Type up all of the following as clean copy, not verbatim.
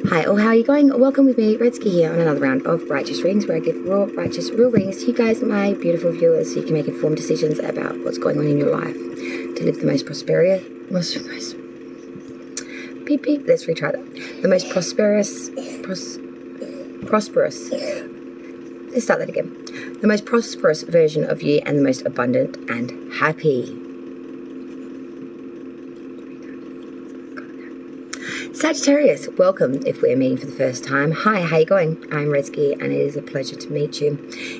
Hi, how are you going? Welcome with me, Redsky here, on another round of Righteous Readings, where I give raw, righteous, real readings to you guys, my beautiful viewers, so you can make informed decisions about what's going on in your life to live the most prosperous. Let's retry that. The most prosperous. Let's start that again. The most prosperous version of you, and the most abundant and happy. Sagittarius, welcome if we're meeting for the first time. Hi, how you going? I'm Redsky, and it is a pleasure to meet you.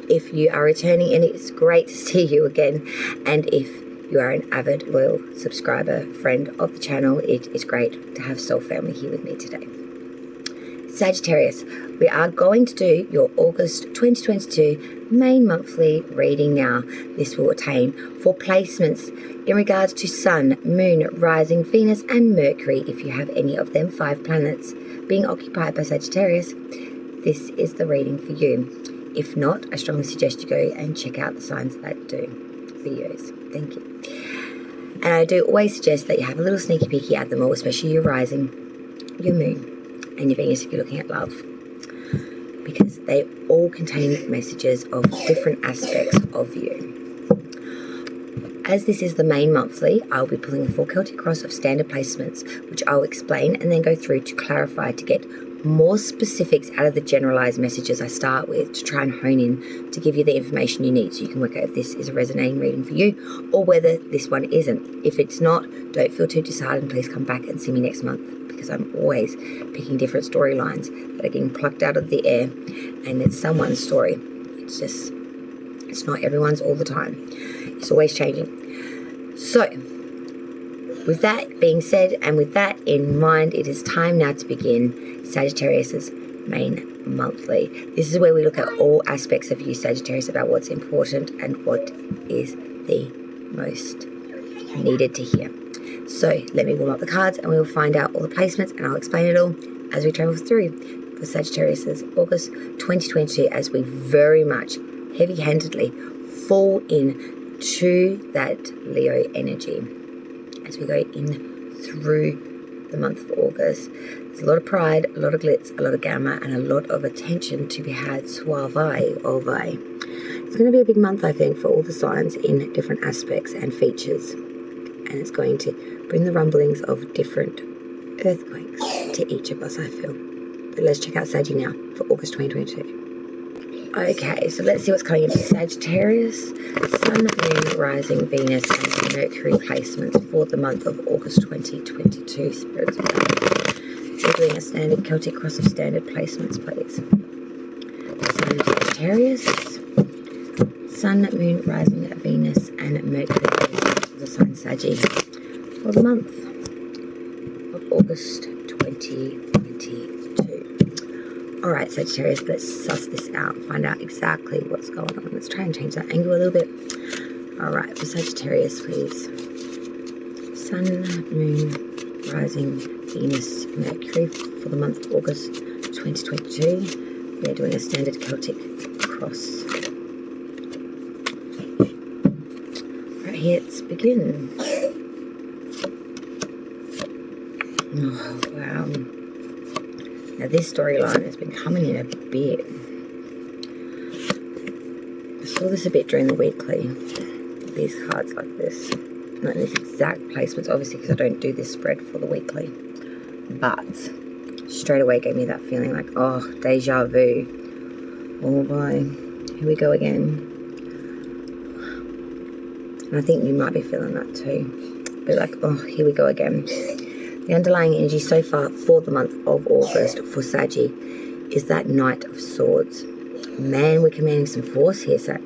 If you are returning, and it's great to see you again, and if you are an avid, loyal subscriber, friend of the channel, it is great to have Soul Family here with me today. Sagittarius, we are going to do your August 2022 main monthly reading now. This will attain for placements in regards to Sun, Moon, Rising, Venus and Mercury. If you have any of them 5 planets being occupied by Sagittarius, this is the reading for you. If not, I strongly suggest you go and check out the signs that do videos. Thank you. And I do always suggest that you have a little sneaky peeky at them all, especially your Rising, your Moon and your Venus if you're looking at love, because they all contain messages of different aspects of you. As this is the main monthly, I'll be pulling a 4 Celtic cross of standard placements, which I'll explain and then go through to clarify to get more specifics out of the generalized messages I start with, to try and hone in to give you the information you need so you can work out if this is a resonating reading for you or whether this one isn't. If it's not, don't feel too disheartened. Please come back and see me next month, because I'm always picking different storylines that are getting plucked out of the air, and it's someone's story. It's not everyone's all the time. It's always changing. So, with that being said, and with that in mind, it is time now to begin Sagittarius's main monthly. This is where we look at all aspects of you, Sagittarius, about what's important and what is the most needed to hear. So let me warm up the cards and we will find out all the placements, and I'll explain it all as we travel through for Sagittarius's August 2022, as we very much heavy-handedly fall in to that Leo energy as we go in through the month of August. There's a lot of pride, a lot of glitz, a lot of glamour, and a lot of attention to be had. Suave. It's going to be a big month, I think, for all the signs in different aspects and features, and it's going to bring the rumblings of different earthquakes to each of us, I feel. But let's check out Saggy now for August 2022. Okay, so let's see what's coming in for Sagittarius. Sun, Moon, Rising, Venus and Mercury placements for the month of August 2022. Spirits of God, we're doing a standard Celtic cross of standard placements, please. Sun, Sagittarius. Sun, Moon, Rising, Venus and Mercury for the sign Saggy for the month of August 2022. Alright, Sagittarius, let's suss this out, find out exactly what's going on. Let's try and change that angle a little bit. Alright, for Sagittarius, please. Sun, Moon, Rising, Venus, Mercury for the month of August 2022. We're doing a standard Celtic cross. Right here, let's begin. Oh, wow. Now this storyline has been coming in a bit. I saw this a bit during the weekly. These cards like this. Not in these exact placements, obviously, because I don't do this spread for the weekly. But straight away gave me that feeling like, oh, deja vu. Oh boy, here we go again. And I think you might be feeling that too. But like, oh, here we go again. The underlying energy so far for the month of August for Saggy is that Knight of Swords. Man, we're commanding some force here, Sag.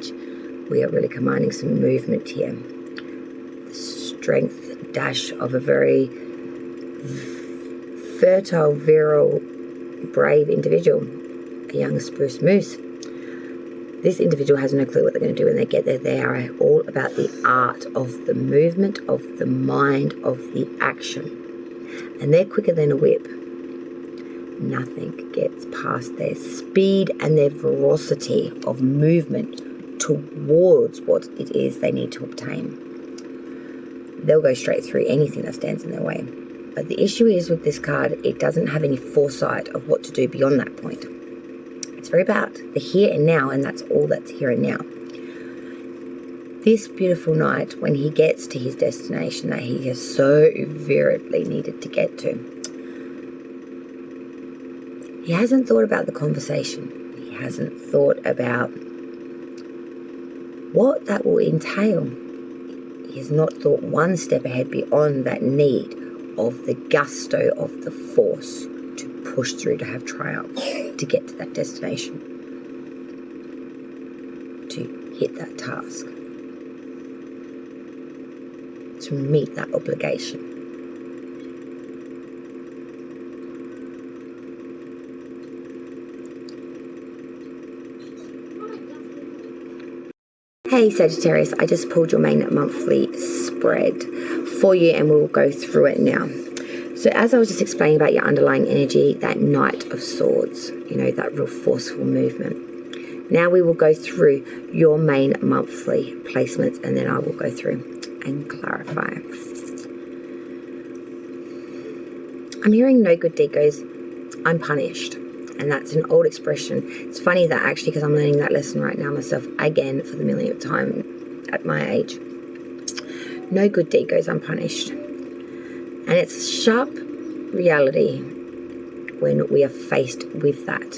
We are really commanding some movement here. The strength dash of a very fertile, virile, brave individual. A young spruce moose. This individual has no clue what they're going to do when they get there. They are all about the art of the movement, of the mind, of the action. And they're quicker than a whip. Nothing gets past their speed and their velocity of movement towards what it is they need to obtain. They'll go straight through anything that stands in their way. But the issue is with this card, it doesn't have any foresight of what to do beyond that point. It's very about the here and now, and that's all that's here and now. This beautiful night, when he gets to his destination that he has so vividly needed to get to, he hasn't thought about the conversation. He hasn't thought about what that will entail. He has not thought one step ahead beyond that need of the gusto of the force to push through, to have triumph, to get to that destination, to hit that task, to meet that obligation. Hey Sagittarius, I just pulled your main monthly spread for you and we'll go through it now. So as I was just explaining about your underlying energy, that Knight of Swords, you know, that real forceful movement. Now we will go through your main monthly placements and then I will go through and clarify. I'm hearing no good deed goes unpunished. And that's an old expression. It's funny that actually, because I'm learning that lesson right now myself again for the millionth time at my age. No good deed goes unpunished. And it's a sharp reality when we are faced with that.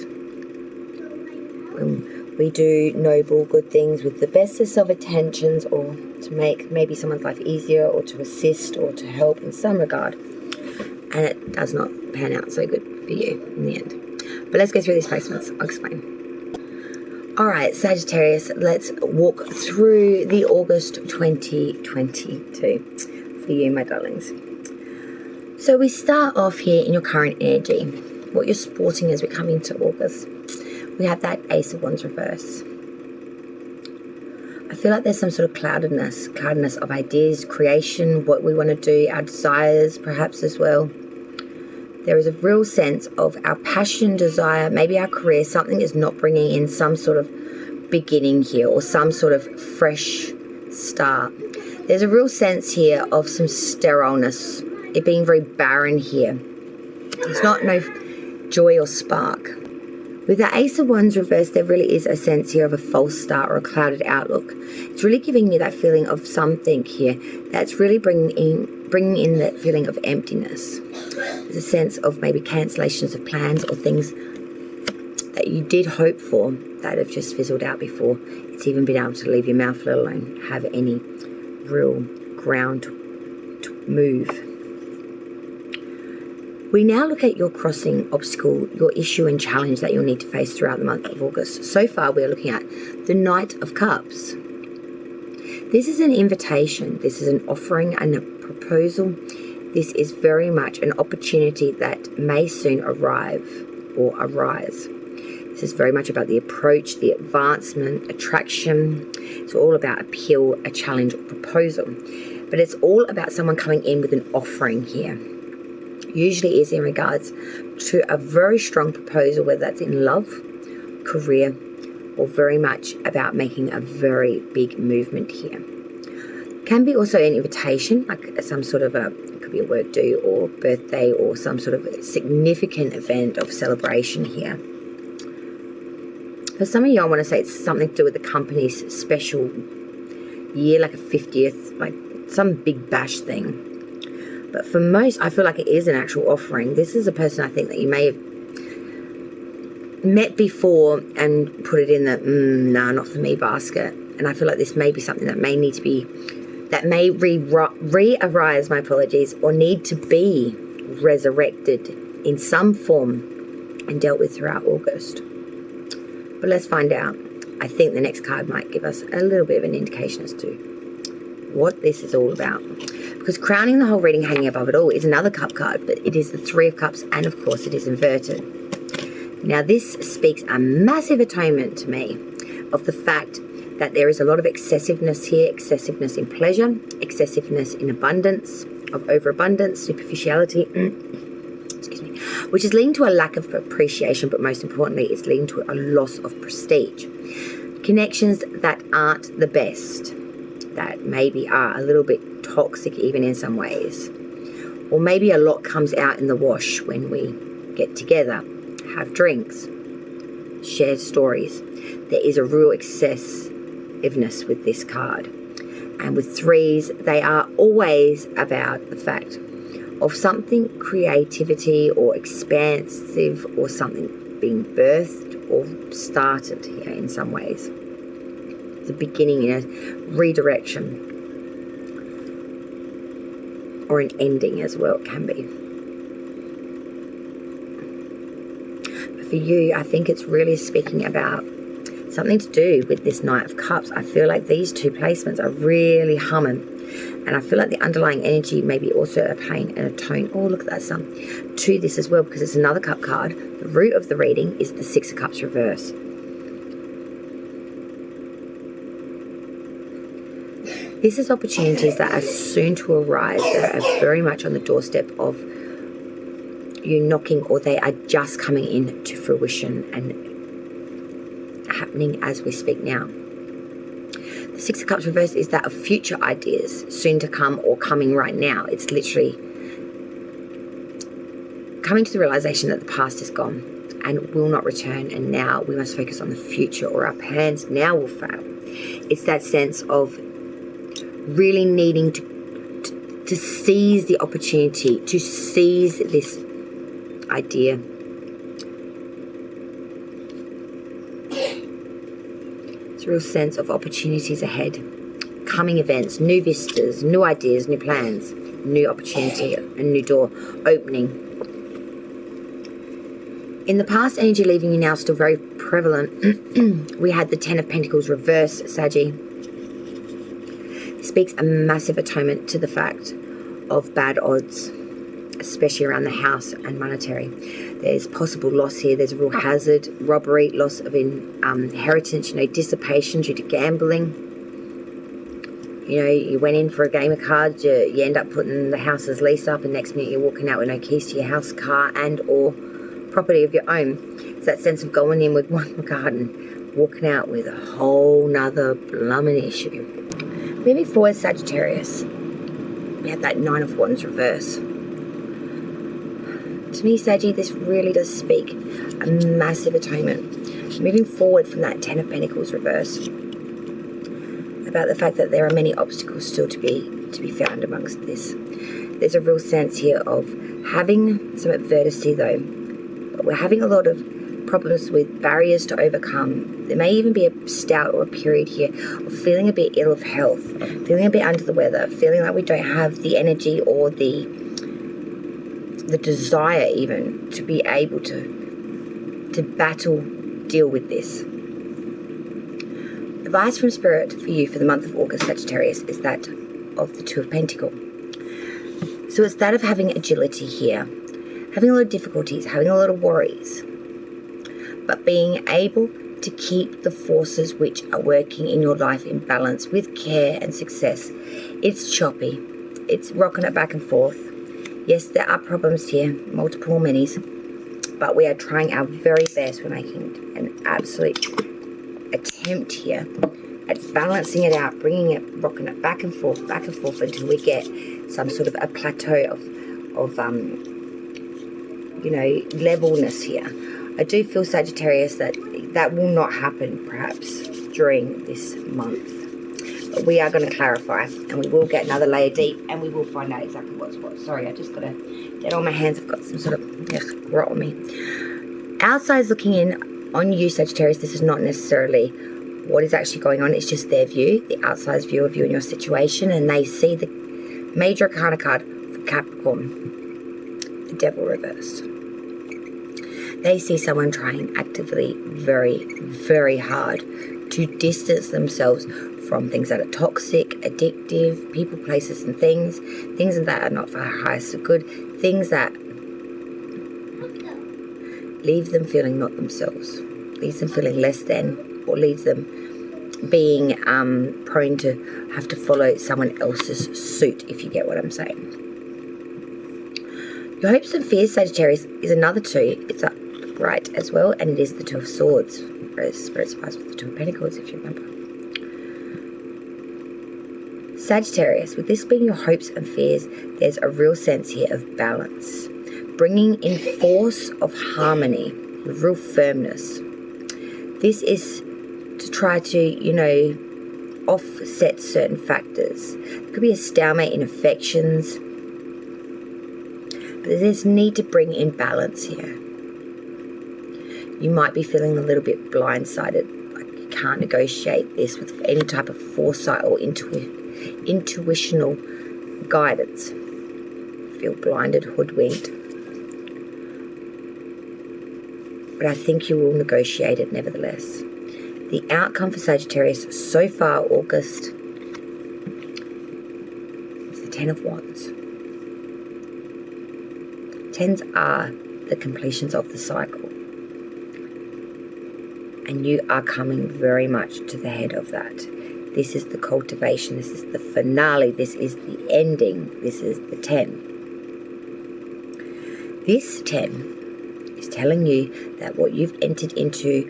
When we do noble good things with the bestest of intentions, or to make maybe someone's life easier, or to assist or to help in some regard, and it does not pan out so good for you in the end. But let's go through these placements. I'll explain. All right, Sagittarius, let's walk through the August 2022 for you, my darlings. So we start off here in your current energy, what you're sporting as we come into August. We have that Ace of Wands reverse. I feel like there's some sort of cloudedness of ideas, creation, what we want to do, our desires perhaps as well. There is a real sense of our passion, desire, maybe our career, something is not bringing in some sort of beginning here or some sort of fresh start. There's a real sense here of some sterileness, it being very barren here. There's not no joy or spark. With the Ace of Wands reversed, there really is a sense here of a false start or a clouded outlook. It's really giving me that feeling of something here that's really bringing in that feeling of emptiness. There's a sense of maybe cancellations of plans or things that you did hope for that have just fizzled out before it's even been able to leave your mouth, let alone have any real ground to move. We now look at your crossing obstacle, your issue and challenge that you'll need to face throughout the month of August. So far, we're looking at the Knight of Cups. This is an invitation. This is an offering and a proposal. This is very much an opportunity that may soon arrive or arise. This is very much about the approach, the advancement, attraction. It's all about appeal, a challenge or proposal. But it's all about someone coming in with an offering here. Usually is in regards to a very strong proposal, whether that's in love, career, or very much about making a very big movement here. Can be also an invitation, like some sort of it could be a work do or birthday or some sort of significant event of celebration here. For some of you, I want to say it's something to do with the company's special year, like a 50th, like some big bash thing. But for most, I feel like it is an actual offering. This is a person I think that you may have met before and put it in the, nah, not for me basket. And I feel like this may be something that may need to be, that may re-arise, my apologies, or need to be resurrected in some form and dealt with throughout August. But let's find out. I think the next card might give us a little bit of an indication as to what this is all about. Because crowning the whole reading, hanging above it all, is another cup card, but it is the Three of Cups, and of course it is inverted. Now this speaks a massive atonement to me of the fact that there is a lot of excessiveness here, excessiveness in pleasure, excessiveness in abundance, of overabundance, superficiality, excuse me, which is leading to a lack of appreciation, but most importantly, it's leading to a loss of prestige. Connections that aren't the best, that maybe are a little bit toxic even in some ways, Or maybe a lot comes out in the wash when we get together, have drinks, share stories. There is a real excessiveness with this card. And with threes, they are always about the fact of something creativity or expansive, or something being birthed or started here in some ways. The beginning in a redirection, or an ending as well, it can be. But for you, I think it's really speaking about something to do with this Knight of Cups. I feel like these two placements are really humming. And I feel like the underlying energy maybe also a playing and a tone. Oh, look at that sun. To this as well, because it's another cup card. The root of the reading is the Six of Cups reverse. This is opportunities that are soon to arise, that are very much on the doorstep of you knocking, or they are just coming into fruition and happening as we speak now. The Six of Cups reverse is that of future ideas soon to come or coming right now. It's literally coming to the realization that the past is gone and will not return, and now we must focus on the future, or our plans now will fail. It's that sense of really needing to seize the opportunity, to seize this idea. It's a real sense of opportunities ahead, coming events, new vistas, new ideas, new plans, new opportunity, a new door opening. In the past, energy leaving you now still very prevalent. We had the Ten of Pentacles reverse, Saggy. Speaks a massive atonement to the fact of bad odds, especially around the house and monetary. There's possible loss here. There's a real hazard, robbery, loss of inheritance, dissipation due to gambling. You went in for a game of cards, you end up putting the house's lease up, and next minute you're walking out with no keys to your house, car, and or property of your own. It's that sense of going in with one card and walking out with a whole nother blooming issue. Moving forward, Sagittarius, we have that Nine of Wands reverse. To me, Saggy, this really does speak a massive atonement. Moving forward from that Ten of Pentacles reverse, about the fact that there are many obstacles still to be found amongst this. There's a real sense here of having some adversity though, but we're having a lot of problems with barriers to overcome. There may even be a stout or a period here of feeling a bit ill of health, feeling a bit under the weather, feeling like we don't have the energy or the desire even to be able to deal with this. Advice from Spirit for you for the month of August, Sagittarius, is that of the Two of Pentacles. So it's that of having agility here, having a lot of difficulties, having a lot of worries, but being able to keep the forces which are working in your life in balance with care and success. It's choppy. It's rocking it back and forth. Yes, there are problems here, multiple minis, but we are trying our very best. We're making an absolute attempt here at balancing it out, bringing it, rocking it back and forth until we get some sort of a plateau of levelness here. I do feel, Sagittarius, that will not happen perhaps during this month. But we are going to clarify, and we will get another layer deep, and we will find out exactly what's what. Sorry, I just got to get on my hands. I've got some sort of rot on me. Outside's looking in on you, Sagittarius. This is not necessarily what is actually going on. It's just their view, the outside's view of you and your situation, and they see the Major Arcana card for Capricorn, the Devil reversed. They see someone trying actively very, very hard to distance themselves from things that are toxic, addictive, people, places, and things that are not for our highest of good, things that leave them feeling not themselves, leaves them feeling less than, or leaves them being prone to have to follow someone else's suit, if you get what I'm saying. Your hopes and fears, Sagittarius, is another two. It's upright as well, and it is the Two of Swords, whereas Spirit's advice with the Two of Pentacles, if you remember. Sagittarius, with this being your hopes and fears, there's a real sense here of balance. Bringing in force of harmony with real firmness. This is to try to, offset certain factors. It could be a stalemate in affections. But there's need to bring in balance here. You might be feeling a little bit blindsided. Like you can't negotiate this with any type of foresight or intuitional guidance. Feel blinded, hoodwinked. But I think you will negotiate it nevertheless. The outcome for Sagittarius so far, August, is the Ten of Wands. Tens are the completions of the cycle. And you are coming very much to the head of that. This is the cultivation. This is the finale. This is the ending. This is the 10. This 10 is telling you that what you've entered into,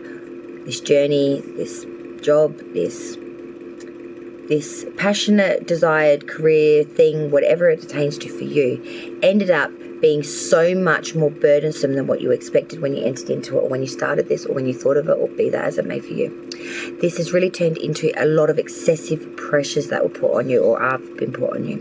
this journey, this job, this passionate, desired career thing, whatever it attains to for you, ended up being so much more burdensome than what you expected when you entered into it, or when you started this, or when you thought of it, or be that as it may for you. This has really turned into a lot of excessive pressures that were put on you, or have been put on you.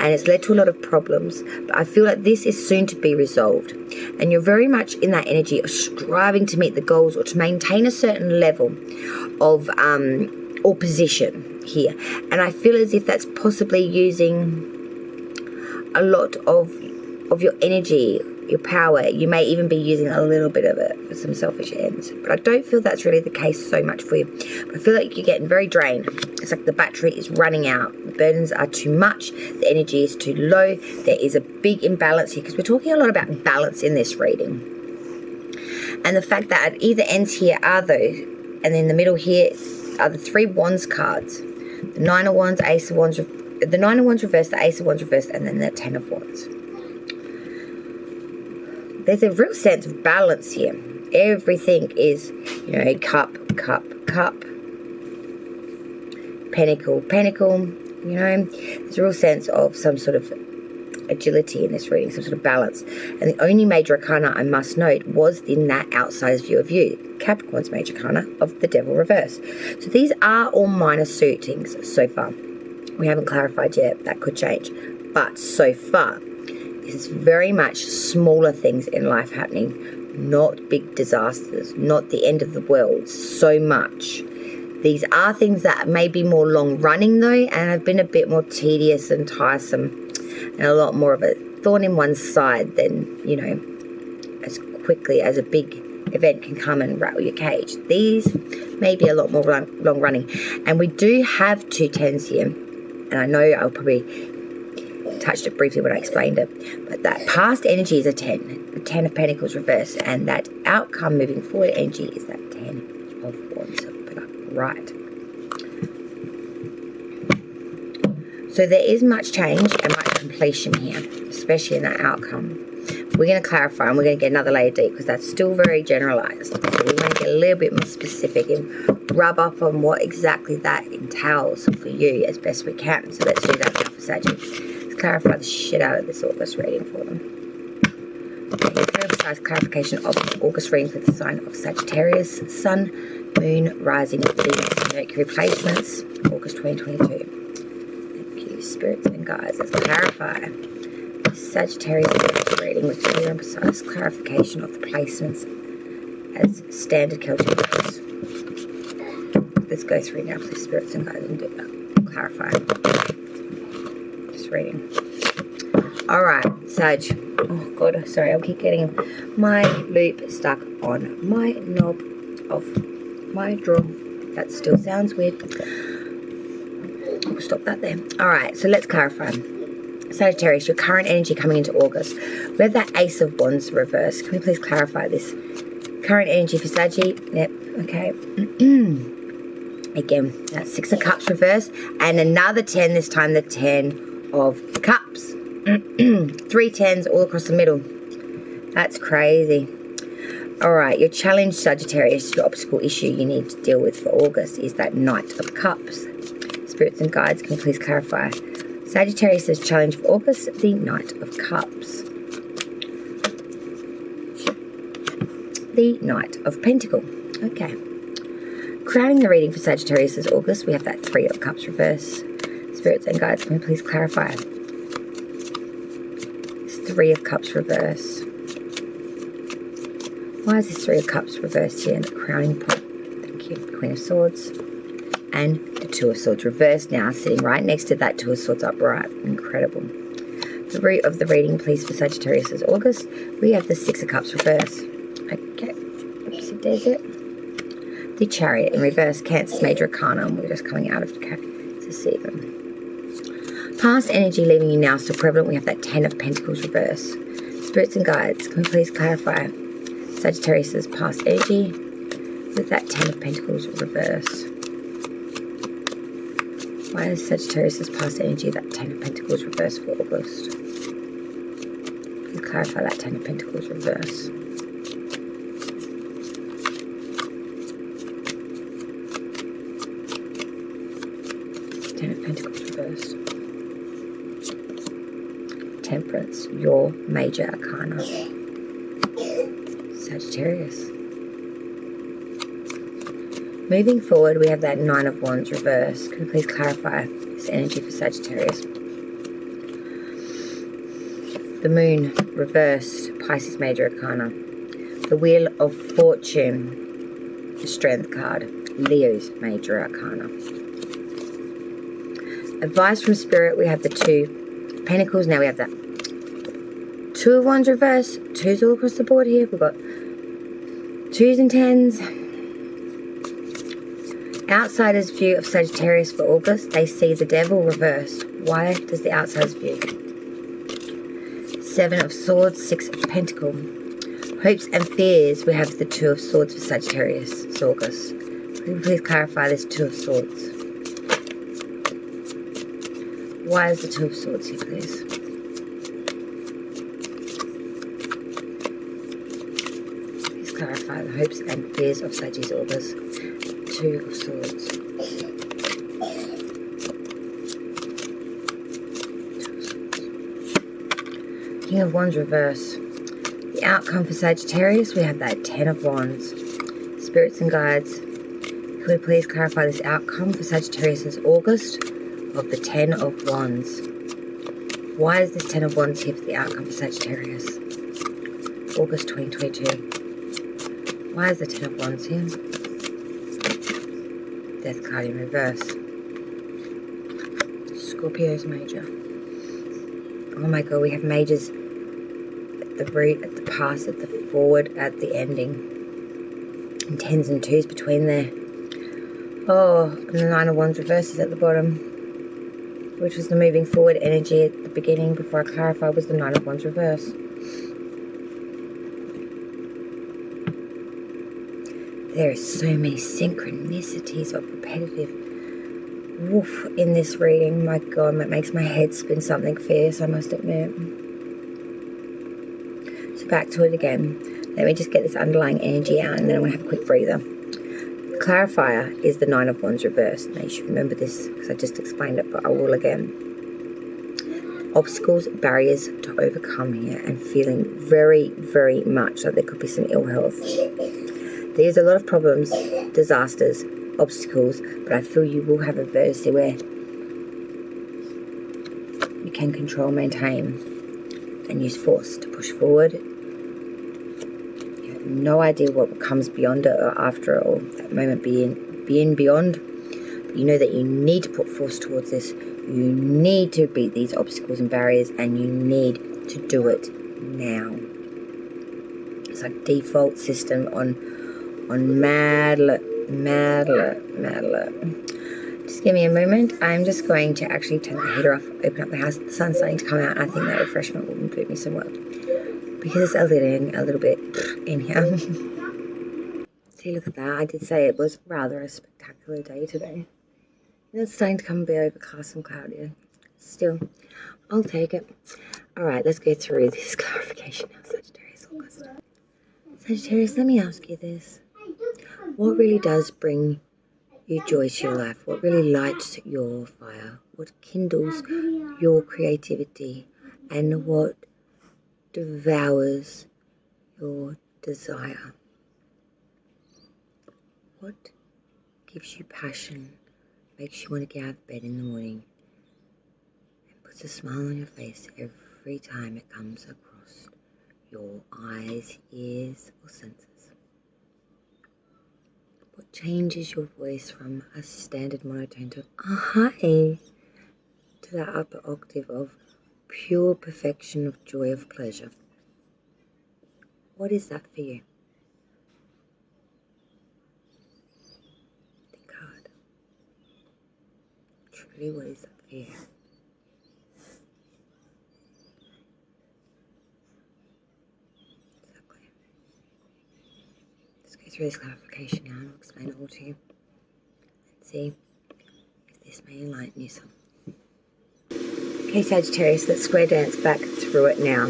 And it's led to a lot of problems. But I feel like this is soon to be resolved. And you're very much in that energy of striving to meet the goals, or to maintain a certain level of or position here. And I feel as if that's possibly using a lot of your energy, your power. You may even be using a little bit of it for some selfish ends. But I don't feel that's really the case so much for you. But I feel like you're getting very drained. It's like the battery is running out. The burdens are too much. The energy is too low. There is a big imbalance here, because we're talking a lot about balance in this reading. And the fact that at either ends here are those, and in the middle here are the 3 Wands cards. The 9 of Wands, Ace of Wands, the 9 of Wands reversed, the Ace of Wands reversed, and then the 10 of Wands. There's a real sense of balance here. Everything is, cup, cup, cup, pentacle, pentacle, There's a real sense of some sort of agility in this reading, some sort of balance. And the only major arcana I must note was in that outsider's view of you, Capricorn's major arcana of the Devil reverse. So these are all minor suitings so far. We haven't clarified yet. That could change. But so far, this is very much smaller things in life happening, not big disasters, not the end of the world so much. These are things that may be more long running though, and have been a bit more tedious and tiresome, and a lot more of a thorn in one's side than, as quickly as a big event can come and rattle your cage. These may be a lot more long running. And we do have 2 10s here, and I know I'll probably touched it briefly when I explained it, but that past energy is a 10, the 10 of Pentacles reversed, and that outcome moving forward energy is that 10 of Wands. So put up right. So there is much change and much completion here, especially in that outcome. We're going to clarify, and we're going to get another layer deep, because that's still very generalized. So we want to get a little bit more specific and rub up on what exactly that entails for you as best we can. So let's do that now for Sagittarius. Clarify the shit out of this August reading for them. Okay, precise clarification of the August reading for the sign of Sagittarius, Sun, Moon, Rising, Venus, and Mercury placements, August 2022. Thank you, spirits and guides. Let's clarify the Sagittarius August reading with clear and precise clarification of the placements as standard Celtic words. Let's go through now, please, spirits and guides, and do that. Clarify. Reading. Alright, Sag. Oh god, sorry, I'll keep getting my loop stuck on my knob of my drawer. That still sounds weird. We'll stop that there. Alright, so let's clarify. Sagittarius, your current energy coming into August. We have that Ace of Wands reverse. Can we please clarify this? Current energy for Saggy. Yep, okay. Again, that's 6 of Cups reverse. And another 10, this time the 10 of Cups. 3 10s all across the middle. That's crazy. Alright, your challenge, Sagittarius, your obstacle issue you need to deal with for August is that Knight of Cups. Spirits and guides, can you please clarify? Sagittarius' challenge for August, the Knight of Cups. The Knight of Pentacles. Okay. Crowning the reading for Sagittarius' August, we have that Three of Cups reverse. Spirits and guides, can you please clarify? It's Three of Cups reverse. Why is this Three of Cups reversed here in the crowning point? Thank you. Queen of Swords. And the Two of Swords reversed now, sitting right next to that Two of Swords upright. Incredible. The root of the reading, please, for Sagittarius' August, we have the Six of Cups reverse. Okay. Oopsie daisy. The Chariot in reverse, Cancer's major arcana. We're just coming out of to see them. Past energy leaving you now still prevalent. We have that Ten of Pentacles reverse. Spirits and guides, can you please clarify Sagittarius' past energy with that Ten of Pentacles reverse? Why is Sagittarius' past energy that Ten of Pentacles reverse for August? Please clarify that Ten of Pentacles reverse. Ten of Pentacles reversed. Temperance, your major arcana. Sagittarius. Moving forward, we have that Nine of Wands reversed. Can you please clarify this energy for Sagittarius? The Moon reversed, Pisces major arcana. The Wheel of Fortune, the Strength card, Leo's major arcana. Advice from Spirit, we have the Two of Pentacles. Now we have that Two of Wands reversed. Twos all across the board here. We've got twos and tens. Outsider's view of Sagittarius for August, they see the Devil reversed. Why does the outsider's view? Seven of Swords, Six of Pentacles. Hopes and fears, we have the Two of Swords for Sagittarius. It's August. Can you please clarify this Two of Swords? Why is the Two of Swords here, please? Please clarify the hopes and fears of Sagittarius August. Two of Swords. King of Wands reverse. The outcome for Sagittarius, we have that Ten of Wands. Spirits and guides, could we please clarify this outcome for Sagittarius' August of the Ten of Wands? Why is this Ten of Wands here for the outcome for Sagittarius? August 2022. Why is the Ten of Wands here? Death card in reverse. Scorpio's major. Oh my god, we have majors at the root, at the past, at the forward, at the ending. And tens and twos between there. Oh, and the Nine of Wands reverse is at the bottom. Which was the moving forward energy at the beginning before I clarify was the Nine of Wands reverse. There are so many synchronicities of repetitive woof in this reading. My god, that makes my head spin something fierce, I must admit. So back to it again. Let me just get this underlying energy out and then I'm going to have a quick breather. The clarifier is the Nine of Wands reversed. Now you should remember this because I just explained it, but I will again. Obstacles, barriers to overcome here and feeling very, very much like there could be some ill health. There's a lot of problems, disasters, obstacles, but I feel you will have adversity where you can control, maintain, and use force to push forward. You have no idea what comes beyond it or after it, or that moment being beyond. But you know that you need to put force towards this. You need to beat these obstacles and barriers, and you need to do it now. It's like default system on mad alert. Just give me a moment. I'm just going to actually turn the heater off, open up the house. The sun's starting to come out. I think that refreshment will do me some work because it's a little bit in here. See, look at that. I did say it was rather a spectacular day today. It's starting to come a bit overcast and cloudy. Still, I'll take it. All right, let's go through this clarification now. Sagittarius, August. Sagittarius, let me ask you this. What really does bring your joy to your life, what really lights your fire, what kindles your creativity, and what devours your desire. What gives you passion, makes you want to get out of bed in the morning, and puts a smile on your face every time it comes across your eyes, ears, or senses. What changes your voice from a standard monotone to a high, to that upper octave of pure perfection of joy, of pleasure? What is that for you? Think hard. Truly, what is that for you? Exactly. Let's go through this clarification now and I'll explain it all to you. Let's see if this may enlighten you some. Okay, Sagittarius, let's square dance back through it now.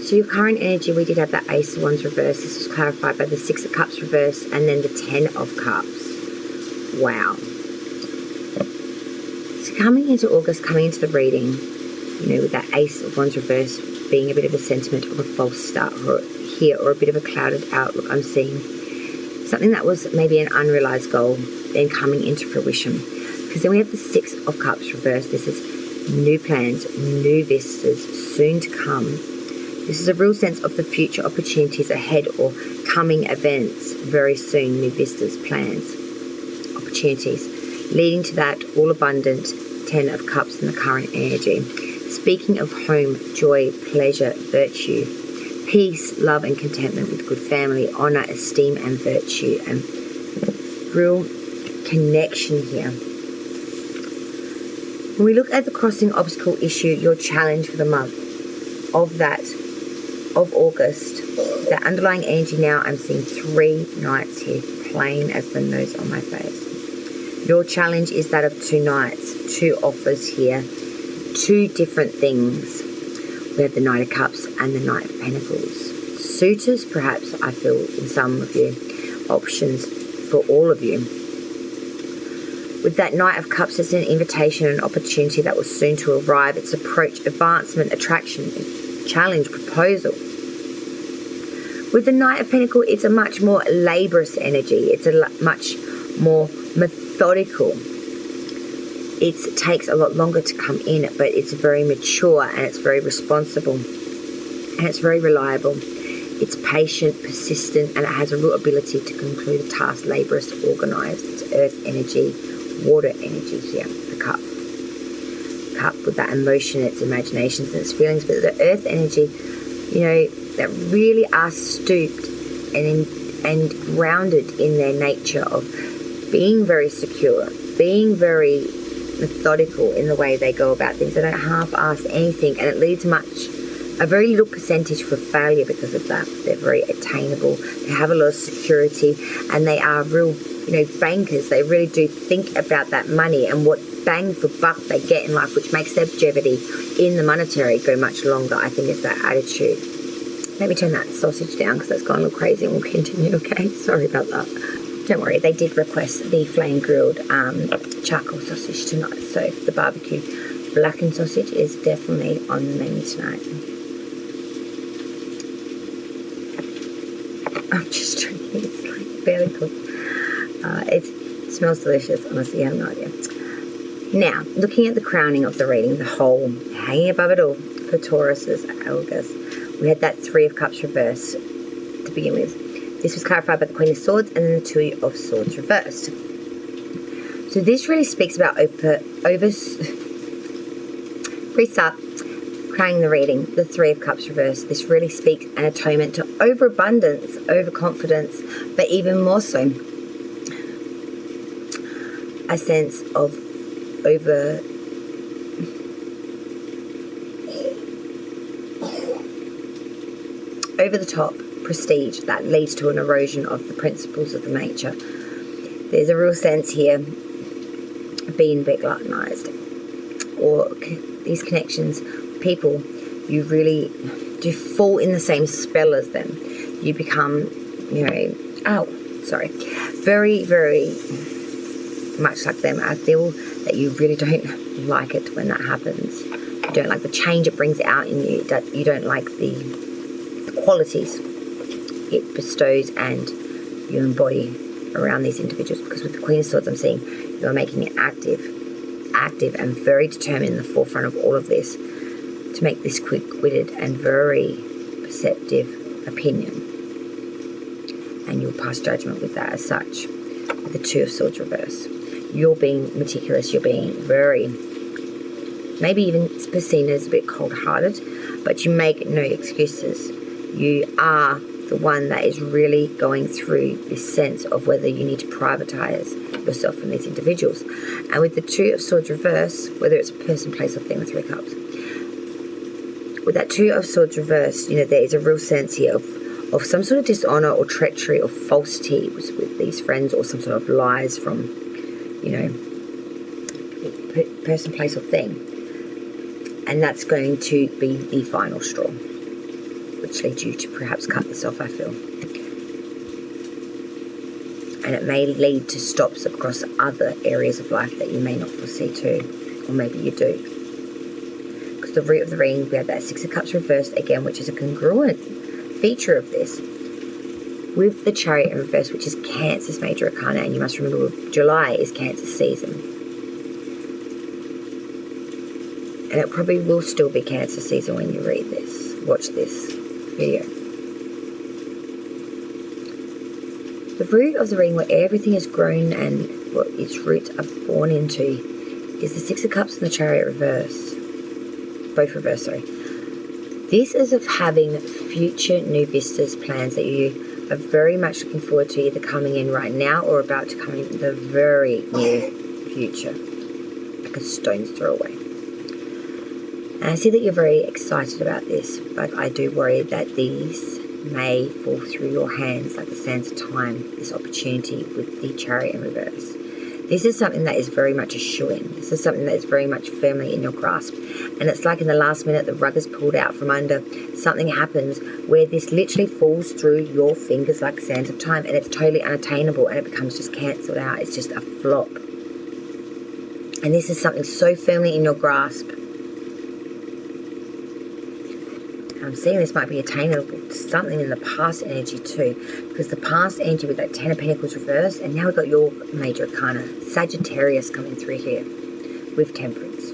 So your current energy, we did have that Ace of Wands reversed. This was clarified by the Six of Cups reversed and then the 10 of Cups. Wow. So coming into August, coming into the reading, with that Ace of Wands reversed being a bit of a sentiment of a false start here, or a bit of a clouded outlook, I'm seeing something that was maybe an unrealized goal then coming into fruition. Because then we have the Six of Cups reversed. This is new plans, new vistas soon to come. This is a real sense of the future opportunities ahead or coming events very soon, new vistas, plans, opportunities, leading to that all abundant 10 of Cups in the current energy. Speaking of home, joy, pleasure, virtue, peace, love and contentment with good family, honor, esteem and virtue, and real connection here. When we look at the crossing obstacle issue, your challenge for the month of August, the underlying energy now, I'm seeing 3 knights here, plain as the nose on my face. Your challenge is that of 2 knights, 2 offers here, 2 different things. We have the Knight of Cups and the Knight of Pentacles. Suitors, perhaps, I feel, in some of you. Options for all of you. With that Knight of Cups, it's an invitation, an opportunity that was soon to arrive. It's approach, advancement, attraction, challenge, proposal. With the Knight of Pentacles, it's a much more laborious energy. It's a much more methodical. It takes a lot longer to come in, but it's very mature and it's very responsible. And it's very reliable. It's patient, persistent, and it has a real ability to conclude a task, laborious, organised. It's earth energy, water energy here, the cup. Cup with that emotion, its imaginations and its feelings, but the earth energy, that really are stooped and grounded in their nature of being very secure, being very methodical in the way they go about things. They don't half-ass anything, and it leads a very little percentage for failure because of that. They're very attainable. They have a lot of security, and they are real, bankers. They really do think about that money and what bang for buck they get in life, which makes their longevity in the monetary go much longer. I think it's that attitude. Let me turn that sausage down because that's gone a little crazy, and we'll continue, okay? Sorry about that. Don't worry, they did request the flame grilled charcoal sausage tonight, so the barbecue blackened sausage is definitely on the menu tonight. I'm just drinking, it's like barely cooked. It smells delicious, honestly, I have no idea. Now, looking at the crowning of the reading, the whole, hanging above it all, for Taurus's August, we had that 3 of Cups reversed to begin with. This was clarified by the Queen of Swords and then the 2 of Swords reversed. So this really speaks about restart, crowning the reading, the 3 of Cups reversed. This really speaks an atonement to overabundance, overconfidence, but even more so, a sense of over the top prestige that leads to an erosion of the principles of the nature. There's a real sense here of being a bit gluttonized, or these connections, people, you really do fall in the same spell as them. You become, very, very much like them. I feel that you really don't like it when that happens. You don't like the change it brings out in you. That you don't like the qualities it bestows and you embody around these individuals. Because with the Queen of Swords, I'm seeing you are making it active and very determined in the forefront of all of this to make this quick-witted and very perceptive opinion. And you'll pass judgment with that as such. With the Two of Swords reverse, you're being meticulous, you're being very, maybe even seen as a bit cold-hearted, but you make no excuses. You are the one that is really going through this sense of whether you need to privatize yourself from these individuals. And with the Two of Swords reverse, whether it's a person, place, or thing, or Three Cups, with that Two of Swords reverse, there is a real sense here of some sort of dishonor or treachery or falsity with these friends, or some sort of lies from, person, place, or thing. And that's going to be the final straw, which leads you to perhaps cut this off, I feel. And it may lead to stops across other areas of life that you may not foresee too, or maybe you do. Because the root of the ring, we have that Six of Cups reversed again, which is a congruent feature of this, with the Chariot in reverse, which is Cancer's major arcana. And you must remember, July is Cancer season. And it probably will still be Cancer season when you read this, watch this video. The root of the ring, where everything is grown and what its roots are born into, is the Six of Cups and the Chariot reverse. Both reverse, sorry. This is of having future new vistas, plans that you are very much looking forward to, either coming in right now or about to come in the very near future, like a stone's throw away. And I see that you're very excited about this, but I do worry that these may fall through your hands like the sands of time, this opportunity with the Chariot in reverse. This is something that is very much a shoo-in. This is something that is very much firmly in your grasp. And it's like in the last minute, the rug is pulled out from under. Something happens where this literally falls through your fingers like sands of time, and it's totally unattainable, and it becomes just cancelled out. It's just a flop. And this is something so firmly in your grasp. I'm seeing this might be attainable to something in the past energy too, because the past energy with that Ten of Pentacles reversed, and now we've got your major arcana, Sagittarius, coming through here with Temperance.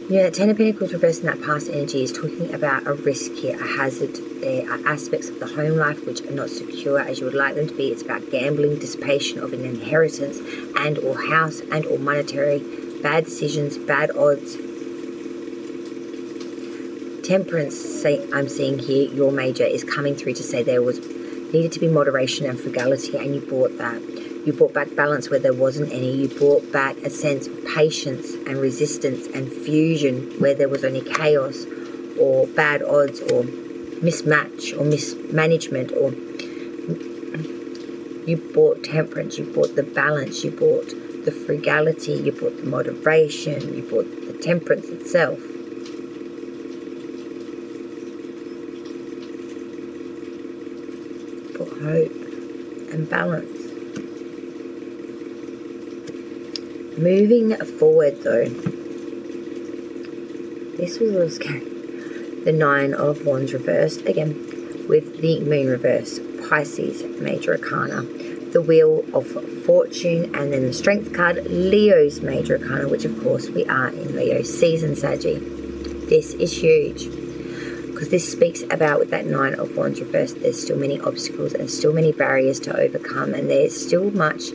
That Ten of Pentacles reversed in that past energy is talking about a risk here, a hazard. There are aspects of the home life which are not secure as you would like them to be. It's about gambling, dissipation of an inheritance and or house and or monetary, bad decisions, bad odds. Temperance, I'm seeing here, your major is coming through to say there needed to be moderation and frugality, and you brought that. You brought back balance where there wasn't any. You brought back a sense of patience and resistance and fusion where there was only chaos or bad odds or mismatch or mismanagement. Or you brought temperance, you brought the balance, you brought the frugality, you brought the moderation, you brought the temperance itself. Hope and balance. Moving forward though, this was a little scary. The Nine of Wands reversed again with the Moon reverse, Pisces major arcana, the Wheel of Fortune, and then the Strength card, Leo's major arcana, which of course we are in Leo season, Saggy. This is huge. Because this speaks about, with that Nine of Wands reversed, there's still many obstacles and still many barriers to overcome, and there's still much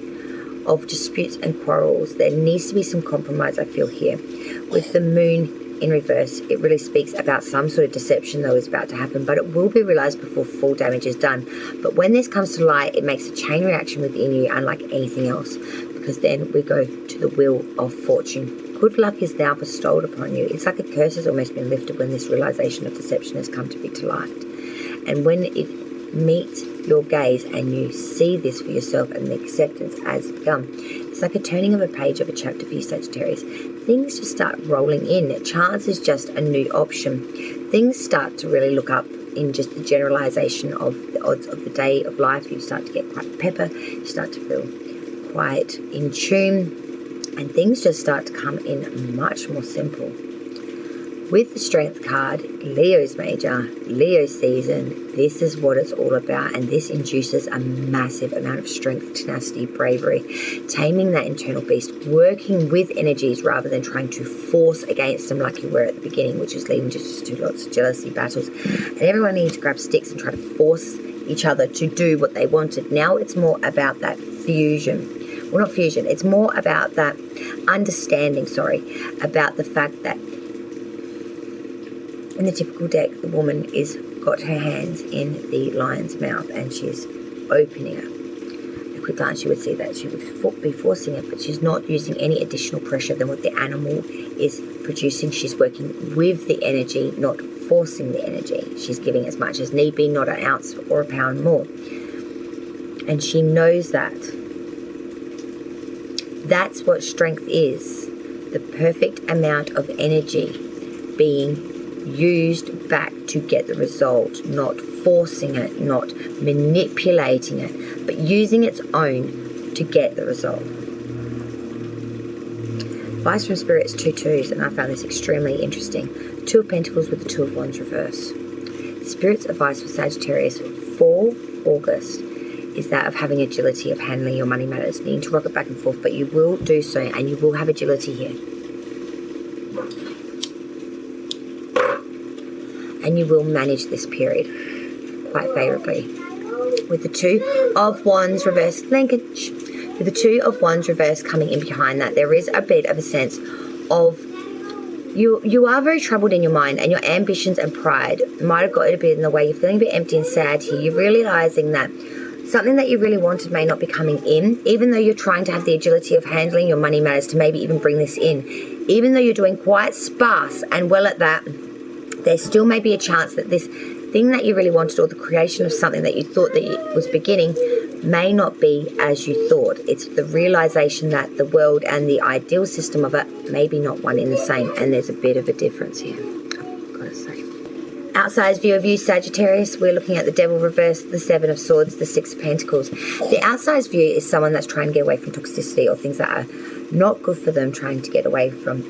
of disputes and quarrels. There needs to be some compromise, I feel here. With the Moon in reverse, it really speaks about some sort of deception that is about to happen, but it will be realized before full damage is done. But when this comes to light, it makes a chain reaction within you unlike anything else, because then we go to the Wheel of Fortune. Good luck is now bestowed upon you. It's like a curse has almost been lifted when this realization of deception has come to be to light. And when it meets your gaze and you see this for yourself and the acceptance has begun, it's like a turning of a page of a chapter for you, Sagittarius. Things just start rolling in. Chance is just a new option. Things start to really look up in just the generalization of the odds of the day of life. You start to get quite pepper, you start to feel quite in tune, and things just start to come in much more simple. With the Strength card, Leo's major, Leo season, this is what it's all about, and this induces a massive amount of strength, tenacity, bravery, taming that internal beast, working with energies rather than trying to force against them like you were at the beginning, which is leading just to lots of jealousy battles, and everyone needs to grab sticks and try to force each other to do what they wanted. Now it's more about that fusion. Well, not fusion, it's more about that understanding, about the fact that in the typical deck, the woman is got her hands in the lion's mouth and she's opening it. At a quick glance, you would see that she would be forcing it, but she's not using any additional pressure than what the animal is producing. She's working with the energy, not forcing the energy. She's giving as much as need be, not an ounce or a pound more. And she knows that. That's what strength is. The perfect amount of energy being used back to get the result, not forcing it, not manipulating it, but using its own to get the result. Advice from Spirit is 2 twos, and I found this extremely interesting. 2 of Pentacles with the 2 of Wands reverse. Spirit's advice for Sagittarius for August is that of having agility, of handling your money matters, needing to rock it back and forth, but you will do so, and you will have agility here. And you will manage this period quite favourably. With the 2 of Wands reverse linkage, with the 2 of Wands reverse coming in behind that, there is a bit of a sense of you are very troubled in your mind, and your ambitions and pride might have got a bit in the way. You're feeling a bit empty and sad here. You're realising that something that you really wanted may not be coming in, even though you're trying to have the agility of handling your money matters to maybe even bring this in. Even though you're doing quite sparse and well at that, there still may be a chance that this thing that you really wanted, or the creation of something that you thought that it was beginning, may not be as you thought. It's the realization that the world and the ideal system of it may be not one in the same, and there's a bit of a difference here, I've got to say. Outside view of you, Sagittarius, we're looking at the Devil reverse, the 7 of Swords, the 6 of Pentacles. The outside view is someone that's trying to get away from toxicity or things that are not good for them, trying to get away from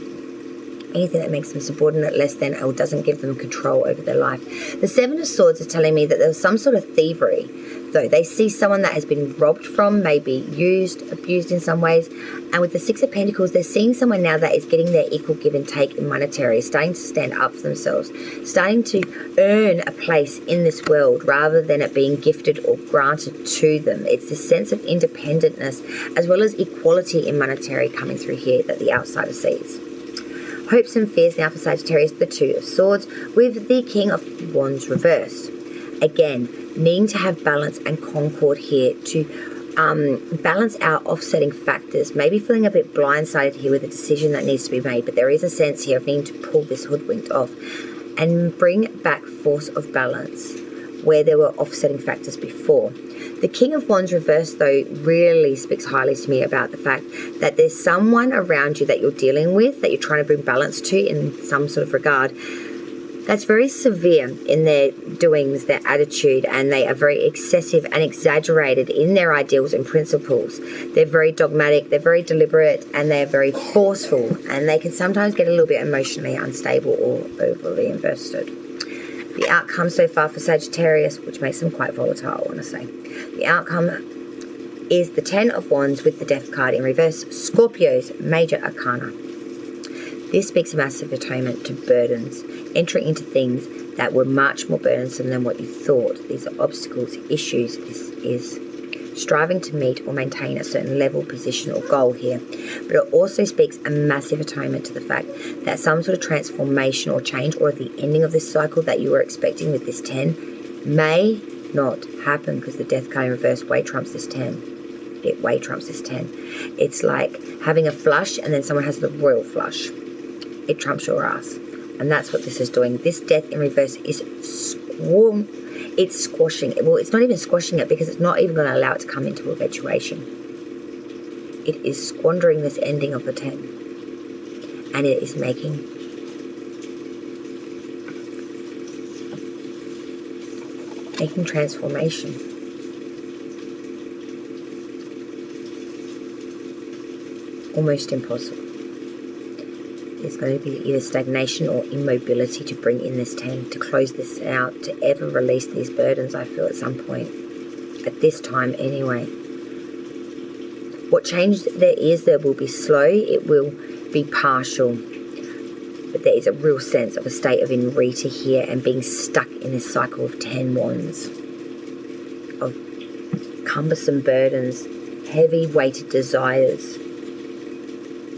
anything that makes them subordinate, less than, or doesn't give them control over their life. The 7 of Swords is telling me that there's some sort of thievery, though. They see someone that has been robbed from, maybe used, abused in some ways. And with the 6 of Pentacles, they're seeing someone now that is getting their equal give and take in monetary, starting to stand up for themselves, starting to earn a place in this world rather than it being gifted or granted to them. It's this sense of independentness as well as equality in monetary coming through here that the outsider sees. Hopes and fears now for Sagittarius, the 2 of Swords with the King of Wands reverse. Again, needing to have balance and concord here to balance out offsetting factors. Maybe feeling a bit blindsided here with a decision that needs to be made, but there is a sense here of needing to pull this hoodwinked off and bring back force of balance where there were offsetting factors before. The King of Wands reverse, though, really speaks highly to me about the fact that there's someone around you that you're dealing with, that you're trying to bring balance to in some sort of regard, that's very severe in their doings, their attitude, and they are very excessive and exaggerated in their ideals and principles. They're very dogmatic, they're very deliberate, and they're very forceful, and they can sometimes get a little bit emotionally unstable or overly invested. The outcome so far for Sagittarius, which makes them quite volatile, I want to say. The outcome is the 10 of Wands with the Death card in reverse, Scorpio's major arcana. This speaks a massive atonement to burdens, entering into things that were much more burdensome than what you thought. These are obstacles, issues. This is striving to meet or maintain a certain level, position or goal here. But it also speaks a massive atonement to the fact that some sort of transformation or change or the ending of this cycle that you were expecting with this 10 may not happen, because the Death card in reverse way trumps this 10. It way trumps this 10. It's like having a flush and then someone has the royal flush. It trumps your ass. And that's what this is doing. This Death in reverse is squashing it. Well, it's not even squashing it, because it's not even going to allow it to come into eventuation. It is squandering this ending of the 10. And it is making making transformation. Almost impossible. There's going to be either stagnation or immobility to bring in this 10, to close this out, to ever release these burdens, I feel, at some point. At this time, anyway. What change there is, there will be slow, it will be partial. But there is a real sense of a state of inrita here and being stuck in this cycle of 10 wands. Of cumbersome burdens, heavy weighted desires.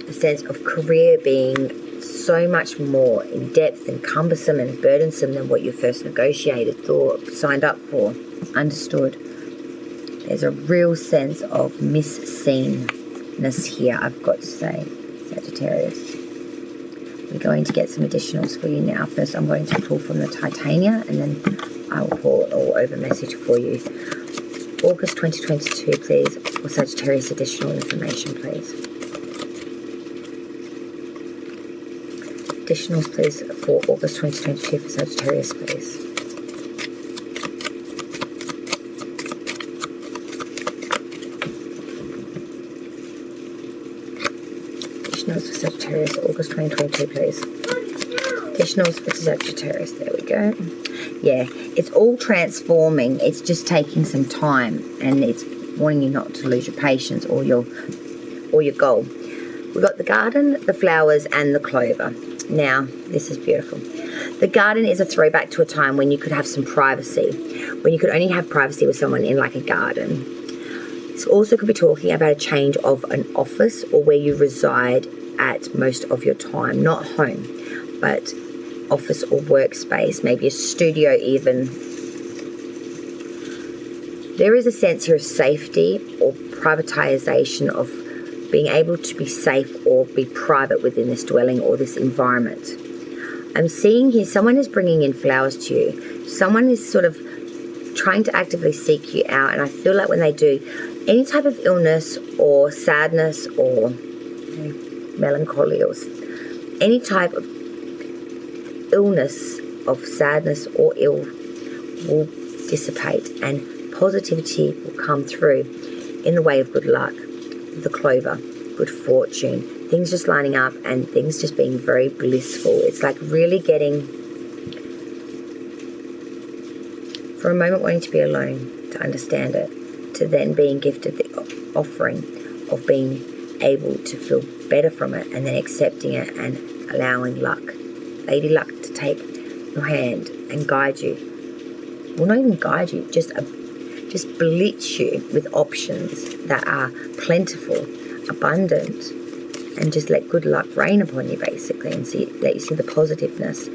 A sense of career being so much more in depth and cumbersome and burdensome than what you first negotiated, thought, signed up for, understood. There's a real sense of misseenness here, I've got to say, Sagittarius. We're going to get some additionals for you now. First, I'm going to pull from the Titania, and then I will pull an all-over message for you. August 2022, please, for Sagittarius, additional information, please. Additionals, please, for August 2022 for Sagittarius, please. Additionals for Sagittarius, August 2022, please. Additionals for Sagittarius, there we go. Yeah, it's all transforming. It's just taking some time, and it's wanting you not to lose your patience or your goal. We've got the garden, the flowers, and the clover. Now, this is beautiful. The garden is a throwback to a time when you could have some privacy, when you could only have privacy with someone in like a garden. This also could be talking about a change of an office or where you reside at most of your time. Not home, but office or workspace, maybe a studio even. There is a sense here of safety or privatization, of being able to be safe or be private within this dwelling or this environment. I'm seeing here someone is bringing in flowers to you. Someone is sort of trying to actively seek you out, and I feel like when they do, any type of illness or sadness or melancholy or any type of illness of sadness or ill will dissipate, and positivity will come through in the way of good luck, the clover, good fortune, things just lining up and things just being very blissful. It's like really getting, for a moment wanting to be alone, to understand it, to then being gifted the offering of being able to feel better from it, and then accepting it and allowing luck, Lady Luck, to take your hand and guide you. Well, not even guide you, just blitz you with options that are plentiful, abundant, and just let good luck rain upon you, basically, and let you see the positiveness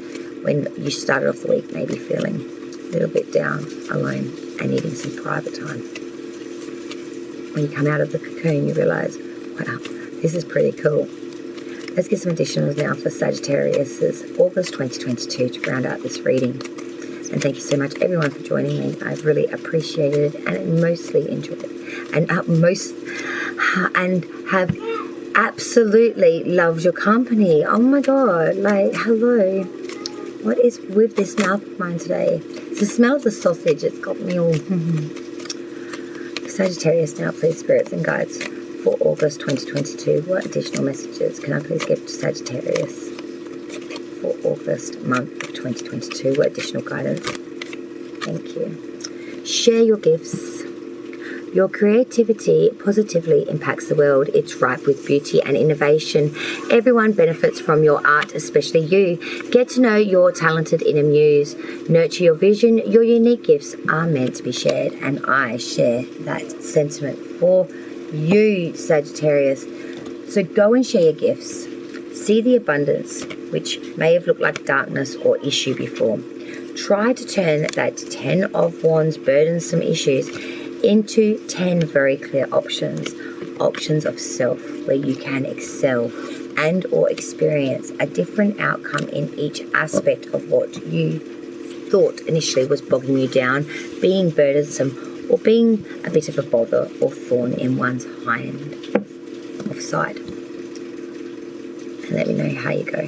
when you started off the week maybe feeling a little bit down, alone, and needing some private time. When you come out of the cocoon, you realise, wow, this is pretty cool. Let's get some additionals now for Sagittarius' August 2022 to round out this reading. And thank you so much, everyone, for joining me. I've really appreciated it and mostly enjoyed it. And have absolutely loved your company. Oh my God, like, hello. What is with this mouth of mine today? It's the smell of the sausage. It's got me all... Sagittarius now, please, spirits and guides, for August 2022. What additional messages can I please give to Sagittarius for August month of 2022? What additional guidance? Thank you. Share your gifts. Your creativity positively impacts the world. It's ripe with beauty and innovation. Everyone benefits from your art, especially you. Get to know your talented inner muse. Nurture your vision. Your unique gifts are meant to be shared, and I share that sentiment for you, Sagittarius. So go and share your gifts. See the abundance, which may have looked like darkness or issue before. Try to turn that 10 of Wands burdensome issues into 10 very clear options of self, where you can excel and or experience a different outcome in each aspect of what you thought initially was bogging you down, being burdensome, or being a bit of a bother or thorn in one's hind of side. And let me know how you go.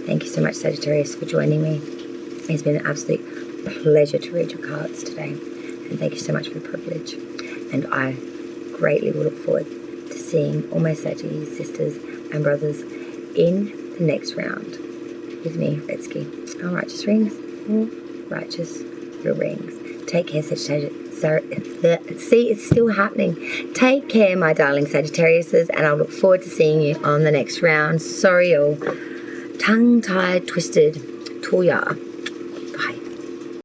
Thank you so much, Sagittarius, for joining me. It's been an absolute pleasure to read your cards today. And thank you so much for the privilege. And I greatly will look forward to seeing all my Sagittarius sisters and brothers in the next round with me, Redsky. All righteous rings, all righteous rings. Take care, Sagittarius. See, it's still happening. Take care, my darling Sagittariuses, and I'll look forward to seeing you on the next round. Sorry, all tongue-tied, twisted, toya.